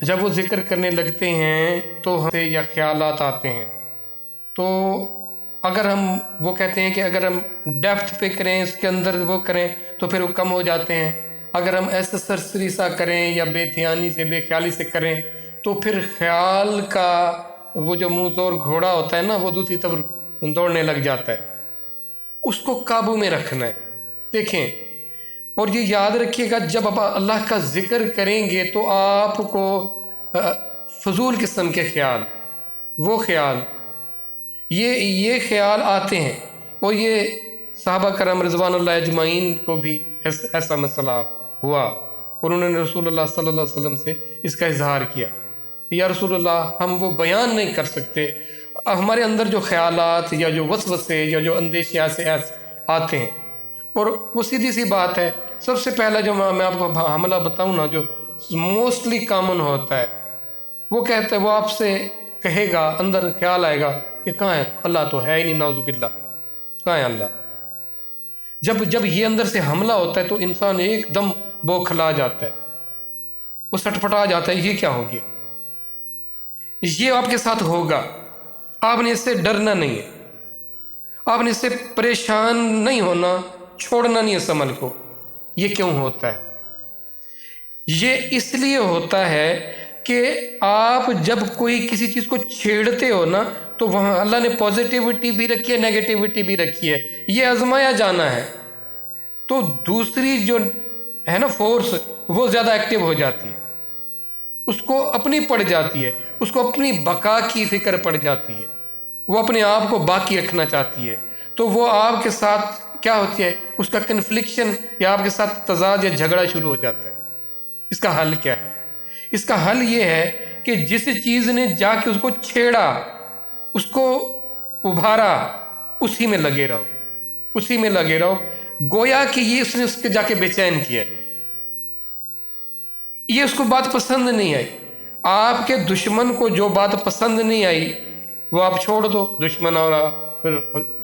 جب وہ ذکر کرنے لگتے ہیں تو ہم سے یا خیالات آتے ہیں، تو اگر ہم وہ کہتے ہیں کہ اگر ہم ڈیپتھ پہ کریں، اس کے اندر وہ کریں تو پھر وہ کم ہو جاتے ہیں. اگر ہم ایسے سرسری سا کریں یا بے دھیانی سے بے خیالی سے کریں تو پھر خیال کا وہ جو منہ زور گھوڑا ہوتا ہے نا، وہ دوسری طرف دوڑنے لگ جاتا ہے. اس کو قابو میں رکھنا ہے. دیکھیں، اور یہ یاد رکھیے گا، جب آپ اللہ کا ذکر کریں گے تو آپ کو فضول قسم کے خیال، وہ خیال، یہ خیال آتے ہیں. اور یہ صحابہ کرام رضوان اللہ اجمعین کو بھی ایسا مسئلہ ہوا، اور انہوں نے رسول اللہ صلی اللہ علیہ وسلم سے اس کا اظہار کیا، یا رسول اللہ ہم وہ بیان نہیں کر سکتے، ہمارے اندر جو خیالات یا جو وسوسے یا جو اندیشے ایسے آتے ہیں. اور وہ سیدھی سی بات ہے. سب سے پہلا جو میں آپ کو حملہ بتاؤں نا، جو موسٹلی کامن ہوتا ہے، وہ کہتا ہے، وہ آپ سے کہے گا، اندر خیال آئے گا کہ کہاں ہے اللہ، تو ہے ہی نہیں، نعوذ باللہ، کہاں ہے اللہ. جب یہ اندر سے حملہ ہوتا ہے تو انسان ایک دم بوکھلا جاتا ہے، وہ سٹپٹا جاتا ہے، یہ کیا ہو گیا. یہ آپ کے ساتھ ہوگا، آپ نے اس سے ڈرنا نہیں ہے، آپ نے اس سے پریشان نہیں ہونا، چھوڑنا نہیں اس عمل کو. یہ کیوں ہوتا ہے؟ یہ اس لیے ہوتا ہے کہ آپ جب کوئی کسی چیز کو چھیڑتے ہو نا، تو وہاں اللہ نے پازیٹیوٹی بھی رکھی ہے، نیگیٹیوٹی بھی رکھی ہے، یہ آزمایا جانا ہے. تو دوسری جو ہے نا فورس، وہ زیادہ ایکٹیو ہو جاتی ہے، اس کو اپنی پڑ جاتی ہے، اس کو اپنی بقا کی فکر پڑ جاتی ہے، وہ اپنے آپ کو باقی رکھنا چاہتی ہے. تو وہ آپ کے ساتھ کیا ہوتی ہے، اس کا کنفلکشن یا آپ کے ساتھ تضاد یا جھگڑا شروع ہو جاتا ہے. اس کا حل کیا ہے؟ اس کا حل یہ ہے کہ جس چیز نے جا کے اس کو چھیڑا، اس کو ابھارا، اسی میں لگے رہو، اسی میں لگے رہو. گویا کہ یہ اس نے اس کے جا کے بے چین کیا، یہ اس کو بات پسند نہیں آئی. آپ کے دشمن کو جو بات پسند نہیں آئی وہ آپ چھوڑ دو، دشمن اور پھر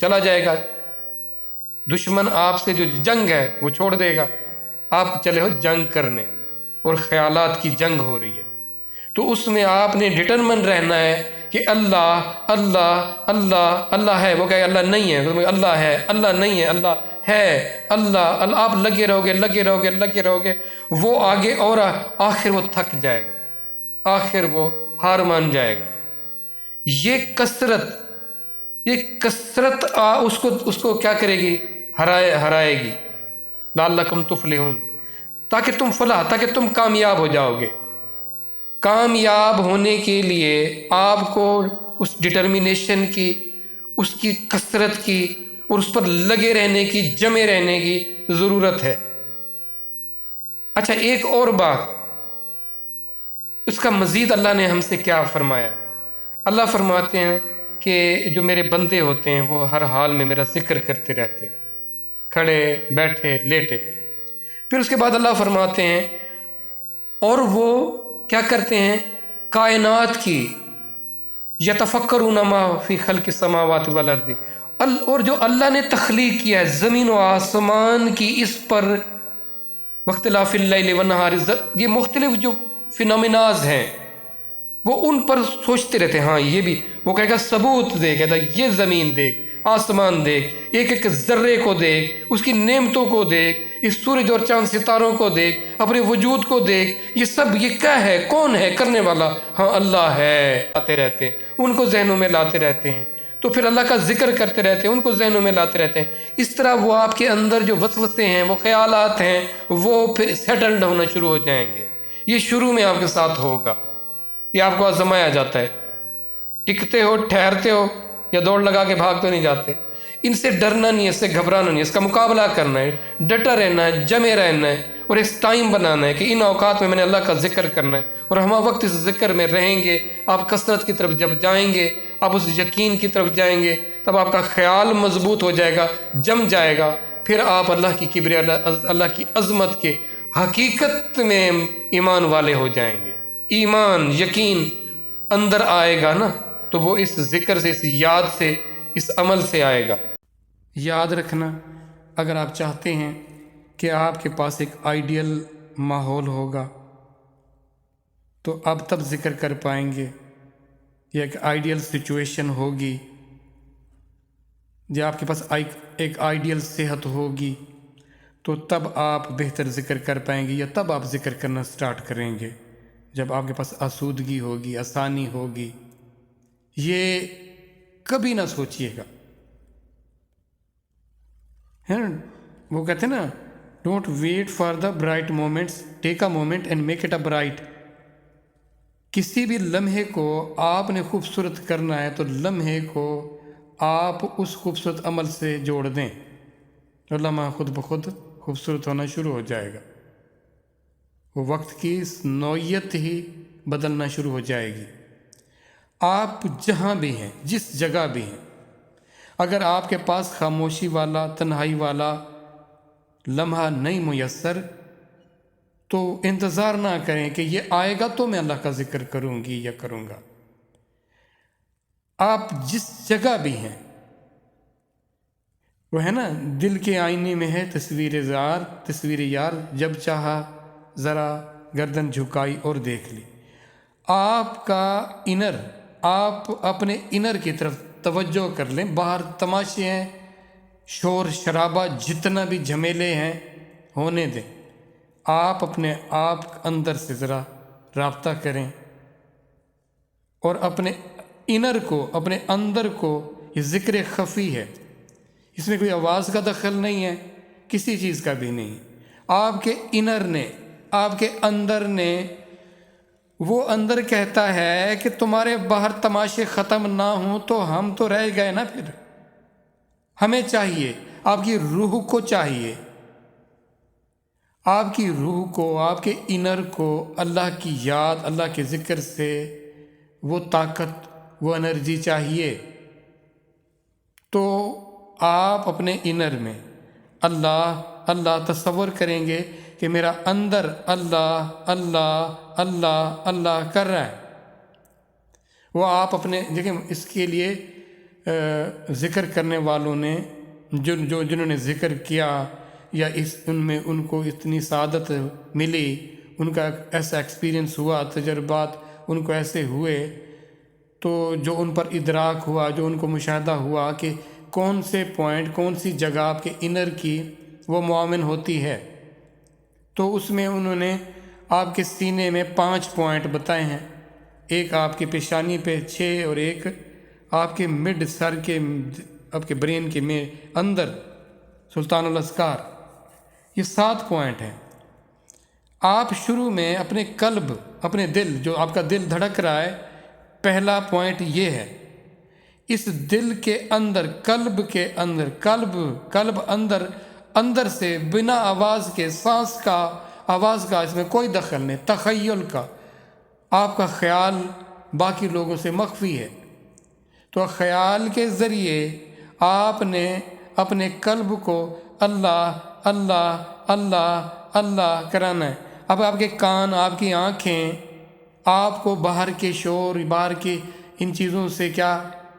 چلا جائے گا. دشمن آپ سے جو جنگ ہے وہ چھوڑ دے گا، آپ چلے ہو جنگ کرنے، اور خیالات کی جنگ ہو رہی ہے. تو اس میں آپ نے ڈٹرمن رہنا ہے کہ اللہ اللہ اللہ اللہ ہے. وہ کہے اللہ نہیں ہے، اللہ ہے، اللہ نہیں ہے، اللہ ہے، اللہ اللہ. آپ لگے رہو گے، لگے رہو گے، لگے رہو گے، وہ آگے اور آخر وہ تھک جائے گا، آخر وہ ہار مان جائے گا. یہ کثرت اس کو کیا کرے گی، ہرائے گی. لعلکم تفلحون، تاکہ تم تاکہ تم کامیاب ہو جاؤ گے. کامیاب ہونے کے لیے آپ کو اس ڈٹرمنیشن کی، اس کی کثرت کی، اور اس پر لگے رہنے کی، جمے رہنے کی ضرورت ہے. اچھا، ایک اور بات، اس کا مزید اللہ نے ہم سے کیا فرمایا. اللہ فرماتے ہیں کہ جو میرے بندے ہوتے ہیں وہ ہر حال میں میرا ذکر کرتے رہتے ہیں، کھڑے، بیٹھے، لیٹے. پھر اس کے بعد اللہ فرماتے ہیں اور وہ کیا کرتے ہیں، کائنات کی، یتفکرون ما فی خلق السماوات والارض، اور جو اللہ نے تخلیق کیا ہے زمین و آسمان کی، اس پر واختلاف اللیل والنہار، یہ مختلف جو فینومیناز ہیں وہ ان پر سوچتے رہتے ہیں. ہاں یہ بھی، وہ کہے گا ثبوت دے، کہتا یہ زمین دیکھ، آسمان دیکھ، ایک ایک ذرے کو دیکھ، اس کی نعمتوں کو دیکھ، اس سورج اور چاند ستاروں کو دیکھ، اپنے وجود کو دیکھ، یہ سب یہ کیا ہے، کون ہے کرنے والا؟ ہاں اللہ ہے. آتے رہتے ہیں، ان کو ذہنوں میں لاتے رہتے ہیں. تو پھر اللہ کا ذکر کرتے رہتے ہیں، ان کو ذہنوں میں لاتے رہتے ہیں. اس طرح وہ آپ کے اندر جو وسوسے ہیں، وہ خیالات ہیں، وہ پھر سیٹلڈ ہونا شروع ہو جائیں گے. یہ شروع میں آپ کے ساتھ ہوگا، یہ آپ کو آزمایا جاتا ہے. ٹکتے ہو، ٹھہرتے ہو، یا دوڑ لگا کے بھاگ تو نہیں جاتے. ان سے ڈرنا نہیں ہے، اس سے گھبرانا نہیں ہے، اس کا مقابلہ کرنا ہے، ڈٹا رہنا ہے، جمے رہنا ہے، اور اس ٹائم بنانا ہے کہ ان اوقات میں نے اللہ کا ذکر کرنا ہے. اور ہم وقت اس ذکر میں رہیں گے، آپ کثرت کی طرف جب جائیں گے، آپ اس یقین کی طرف جائیں گے، تب آپ کا خیال مضبوط ہو جائے گا، جم جائے گا. پھر آپ اللہ کی کبریاء، اللہ کی عظمت کے حقیقت میں ایمان والے ہو جائیں گے. ایمان، یقین اندر آئے گا نا، تو وہ اس ذکر سے، اس یاد سے، اس عمل سے آئے گا. یاد رکھنا، اگر آپ چاہتے ہیں کہ آپ کے پاس ایک آئیڈیل ماحول ہوگا، تو اب تب ذکر کر پائیں گے. یہ ایک آئیڈیل سچویشن ہوگی، جب آپ کے پاس ایک آئیڈیل صحت ہوگی تو تب آپ بہتر ذکر کر پائیں گے، یا تب آپ ذکر کرنا سٹارٹ کریں گے جب آپ کے پاس آسودگی ہوگی، آسانی ہوگی. یہ کبھی نہ سوچیے گا، ہے نا وہ کہتے ہیں نا، don't wait for the bright moments, take a moment and make it a bright. کسی بھی لمحے کو آپ نے خوبصورت کرنا ہے تو لمحے کو آپ اس خوبصورت عمل سے جوڑ دیں، اور لمحہ خود بخود خوبصورت ہونا شروع ہو جائے گا. وہ وقت کی نوعیت ہی بدلنا شروع ہو جائے گی. آپ جہاں بھی ہیں، جس جگہ بھی ہیں، اگر آپ کے پاس خاموشی والا، تنہائی والا لمحہ نہیں میسر، تو انتظار نہ کریں کہ یہ آئے گا تو میں اللہ کا ذکر کروں گی یا کروں گا. آپ جس جگہ بھی ہیں، وہ ہے نا دل کے آئینے میں ہے تصویر یار، جب چاہا ذرا گردن جھکائی اور دیکھ لی. آپ کا انر، آپ اپنے انر کی طرف توجہ کر لیں. باہر تماشے ہیں، شور شرابہ جتنا بھی جھمیلے ہیں ہونے دیں. آپ اپنے آپ اندر سے ذرا رابطہ کریں اور اپنے انر کو، اپنے اندر کو، یہ ذکر خفی ہے، اس میں کوئی آواز کا دخل نہیں ہے، کسی چیز کا بھی نہیں. آپ کے انر نے، آپ کے اندر نے، وہ اندر کہتا ہے کہ تمہارے باہر تماشے ختم نہ ہوں تو ہم تو رہ گئے نا. پھر ہمیں چاہیے، آپ کی روح کو چاہیے، آپ کی روح کو، آپ کے انر کو اللہ کی یاد، اللہ کے ذکر سے وہ طاقت، وہ انرجی چاہیے. تو آپ اپنے انر میں اللہ اللہ تصور کریں گے کہ میرا اندر اللہ اللہ اللہ اللہ کر رہا ہے. وہ آپ اپنے دیکھیں، اس کے لیے ذکر کرنے والوں نے جنہوں نے ذکر کیا، یا ان کو اتنی سعادت ملی، ان کا ایسا ایکسپیرئنس ہوا، تجربات ان کو ایسے ہوئے، تو جو ان پر ادراک ہوا، جو ان کو مشاہدہ ہوا کہ کون سے پوائنٹ، کون سی جگہ آپ کے انر کی وہ معاون ہوتی ہے، تو اس میں انہوں نے آپ کے سینے میں 5 پوائنٹ بتائے ہیں. ایک آپ کی پیشانی پہ 6، اور ایک آپ کے مڈ سر کے، آپ کے برین کے میں اندر سلطان الاذکار. یہ 7 پوائنٹ ہیں. آپ شروع میں اپنے قلب، اپنے دل، جو آپ کا دل دھڑک رہا ہے، پہلا پوائنٹ یہ ہے. اس دل کے اندر، قلب کے اندر، قلب اندر سے بنا آواز کے، سانس کا، آواز کا اس میں کوئی دخل نہیں، تخیل کا، آپ کا خیال باقی لوگوں سے مخفی ہے. تو خیال کے ذریعے آپ نے اپنے قلب کو اللہ اللہ اللہ اللہ کرانا ہے. اب آپ کے کان، آپ کی آنکھیں آپ کو باہر کے شور، باہر کے ان چیزوں سے کیا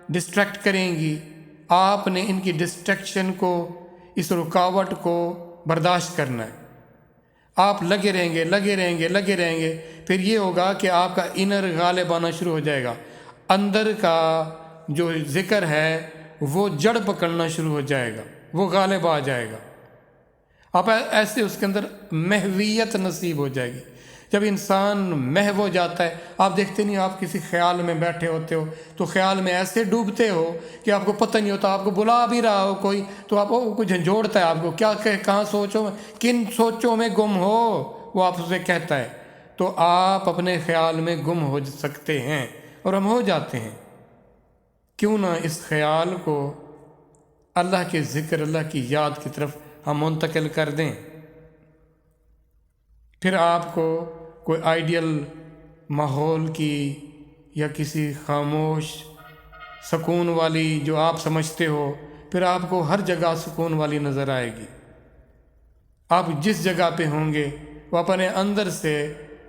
ڈسٹریکٹ کریں گی. آپ نے ان کی ڈسٹریکشن کو، اس رکاوٹ کو برداشت کرنا ہے. آپ لگے رہیں گے، پھر یہ ہوگا کہ آپ کا انر غالب آنا شروع ہو جائے گا. اندر کا جو ذکر ہے وہ جڑ پکڑنا شروع ہو جائے گا، وہ غالب آ جائے گا. آپ ایسے اس کے اندر محویت نصیب ہو جائے گی. جب انسان محو ہو جاتا ہے، آپ دیکھتے نہیں، آپ کسی خیال میں بیٹھے ہوتے ہو تو خیال میں ایسے ڈوبتے ہو کہ آپ کو پتہ نہیں ہوتا، آپ کو بلا بھی رہا ہو کوئی تو آپ کو جھنجھوڑتا ہے، آپ کو کیا کہ کہاں سوچوں میں، کن سوچوں میں گم ہو، وہ آپ سے کہتا ہے. تو آپ اپنے خیال میں گم ہو سکتے ہیں، اور ہم ہو جاتے ہیں. کیوں نہ اس خیال کو اللہ کے ذکر، اللہ کی یاد کی طرف ہم منتقل کر دیں. پھر آپ کو کوئی آئیڈیل ماحول کی، یا کسی خاموش سکون والی جو آپ سمجھتے ہو، پھر آپ کو ہر جگہ سکون والی نظر آئے گی. آپ جس جگہ پہ ہوں گے وہ اپنے اندر سے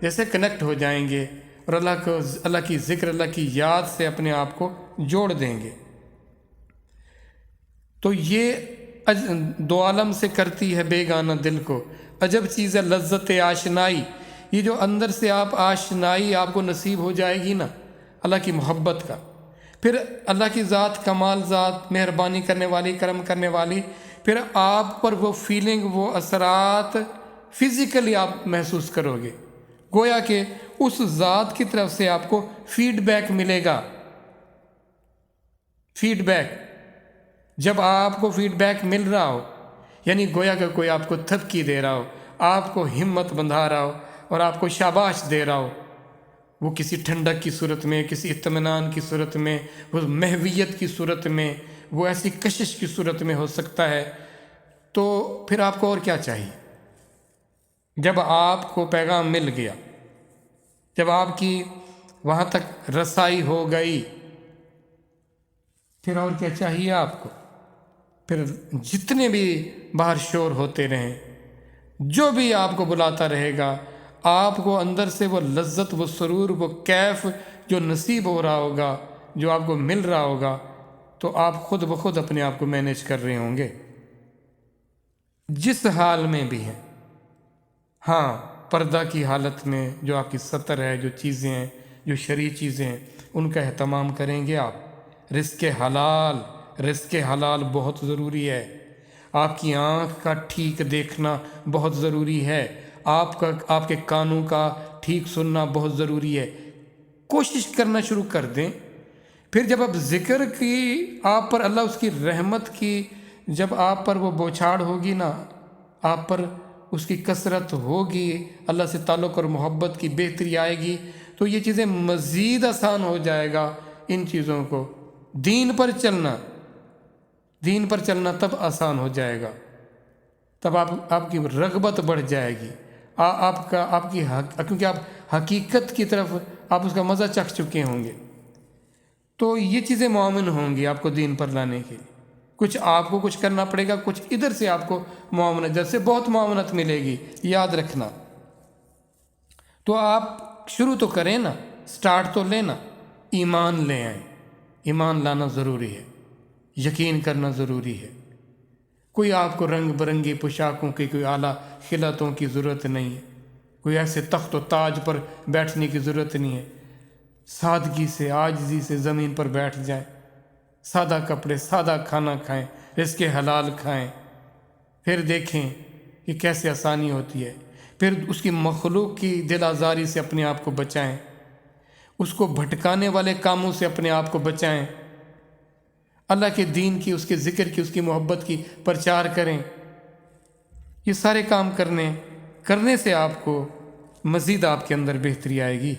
جیسے کنیکٹ ہو جائیں گے، اور اللہ کی ذکر، اللہ کی یاد سے اپنے آپ کو جوڑ دیں گے. تو یہ دو عالم سے کرتی ہے بیگانہ دل کو، عجب چیز ہے لذت آشنائی. یہ جو اندر سے آپ آشنائی آپ کو نصیب ہو جائے گی نا اللہ کی محبت کا، پھر اللہ کی ذات کمال ذات، مہربانی کرنے والی، کرم کرنے والی، پھر آپ پر وہ فیلنگ، وہ اثرات فزیکلی آپ محسوس کرو گے، گویا کہ اس ذات کی طرف سے آپ کو فیڈ بیک ملے گا۔ فیڈ بیک، جب آپ کو فیڈ بیک مل رہا ہو، یعنی گویا کہ کوئی آپ کو تھپکی دے رہا ہو، آپ کو ہمت بندھا رہا ہو اور آپ کو شاباش دے رہا ہو، وہ کسی ٹھنڈک کی صورت میں، کسی اطمینان کی صورت میں، وہ محویت کی صورت میں، وہ ایسی کشش کی صورت میں ہو سکتا ہے، تو پھر آپ کو اور کیا چاہیے؟ جب آپ کو پیغام مل گیا، جب آپ کی وہاں تک رسائی ہو گئی، پھر اور کیا چاہیے آپ کو؟ پھر جتنے بھی باہر شور ہوتے رہیں، جو بھی آپ کو بلاتا رہے گا، آپ کو اندر سے وہ لذت، وہ سرور، وہ کیف جو نصیب ہو رہا ہوگا، جو آپ کو مل رہا ہوگا، تو آپ خود بخود اپنے آپ کو مینیج کر رہے ہوں گے جس حال میں بھی ہیں۔ ہاں، پردہ کی حالت میں جو آپ کی سطر ہے، جو چیزیں ہیں، جو شرعی چیزیں ہیں، ان کا اہتمام کریں گے آپ۔ رزق حلال بہت ضروری ہے۔ آپ کی آنکھ کا ٹھیک دیکھنا بہت ضروری ہے، آپ کے کانوں کا ٹھیک سننا بہت ضروری ہے۔ کوشش کرنا شروع کر دیں، پھر جب آپ ذکر کی، آپ پر اللہ اس کی رحمت کی، جب آپ پر وہ بوچھاڑ ہوگی نا، آپ پر اس کی کثرت ہوگی، اللہ سے تعلق اور محبت کی بہتری آئے گی، تو یہ چیزیں مزید آسان ہو جائے گا۔ ان چیزوں کو دین پر چلنا تب آسان ہو جائے گا، تب آپ کی رغبت بڑھ جائے گی، کیونکہ آپ حقیقت کی طرف آپ اس کا مزہ چکھ چکے ہوں گے، تو یہ چیزیں معاون ہوں گی آپ کو دین پر لانے کے لیے۔ کچھ آپ کو کچھ کرنا پڑے گا، کچھ ادھر سے آپ کو معاونت، جب سے بہت معاونت ملے گی، یاد رکھنا۔ تو آپ شروع تو کریں نا، سٹارٹ تو لینا، ایمان لے آئیں۔ ایمان لانا ضروری ہے، یقین کرنا ضروری ہے۔ کوئی آپ کو رنگ برنگی پوشاکوں کی، کوئی اعلیٰ خلعتوں کی ضرورت نہیں ہے، کوئی ایسے تخت و تاج پر بیٹھنے کی ضرورت نہیں ہے۔ سادگی سے، عاجزی سے زمین پر بیٹھ جائیں، سادہ کپڑے، سادہ کھانا کھائیں، رزق حلال کھائیں، پھر دیکھیں کہ کیسے آسانی ہوتی ہے۔ پھر اس کی مخلوق کی دل آزاری سے اپنے آپ کو بچائیں، اس کو بھٹکانے والے کاموں سے اپنے آپ کو بچائیں، اللہ کے دین کی، اس کے ذکر کی، اس کی محبت کی پرچار کریں۔ یہ سارے کام کرنے سے آپ کو مزید آپ کے اندر بہتری آئے گی۔